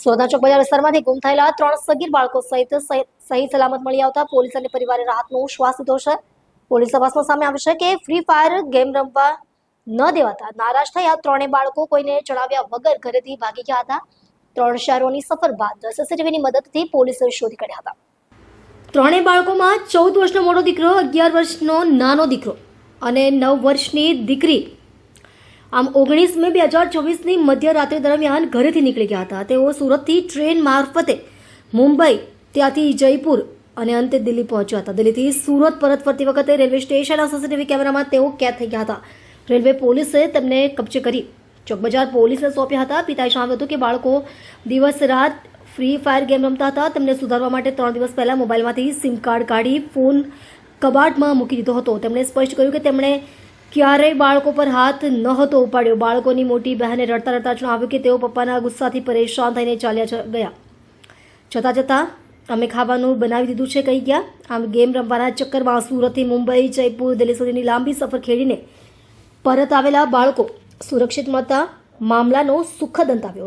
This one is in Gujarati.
સોદા ચોક બજાર વિસ્તારમાંથી ગુમ થયેલા 3 સગીર બાળકો સહિત સહી સલામત મળી આવતા પોલીસ અને પરિવારે રાહતનો શ્વાસ લીધો છે. પોલીસ તપાસમાં સામે આવ્યું છે કે ફ્રી ફાયર ગેમ રમવા ન દેવાતા નારાજ થયા ત્રણેય બાળકો કોઈને જણાવ્યા વગર ઘરેથી ભાગી ગયા હતા. 3 શહેરોની સફર બાદ સીસીટીવીની મદદથી પોલીસે શોધી કાઢ્યા હતા. ત્રણેય બાળકોમાં 14 વર્ષનો મોટો દીકરો, 11 વર્ષનો નાનો દીકરો અને 9 વર્ષની દીકરી આમ 19 મે 2024ની મધ્યરાત્રિ દરમિયાન ઘરેથી નીકળી ગયા હતા. તેઓ સુરતથી ટ્રેન મારફતે મુંબઈ, ત્યાંથી જયપુર અને અંતે દિલ્હી પહોંચ્યા હતા. દિલ્હીથી સુરત પરત ફરતી વખતે રેલવે સ્ટેશનના સીસીટીવી કેમેરામાં તેઓ કેદ થઈ ગયા હતા. રેલવે પોલીસે તેમને કબજે કરી ચોક બજાર પોલીસને સોંપ્યા હતા. પિતાએ જણાવ્યું હતું કે બાળકો દિવસ રાત ફ્રી ફાયર ગેમ રમતા હતા. તેમને સુધારવા માટે 3 દિવસ પહેલા મોબાઈલમાંથી સિમ કાર્ડ કાઢી ફોન કબાટમાં મૂકી દીધો હતો. તેમણે સ્પષ્ટ કર્યું કે તેમણે ક્યારેય બાળકો પર હાથ નહોતો ઉપાડ્યો. બાળકોની મોટી બહેને રડતા રડતા જણાવ્યું કે તેઓ પપ્પાના ગુસ્સાથી પરેશાન થઈને ચાલ્યા ગયા. જતાં જતાં અમે ખાવાનું બનાવી દીધું છે કહી ગયા. આમ ગેમ રમવાના ચક્કરમાં સુરતથી મુંબઈ, જયપુર, દિલ્હી સુધીની લાંબી સફર ખેડીને પરત આવેલા બાળકો સુરક્ષિત મળતા મામલાનો સુખદ અંત આવ્યો.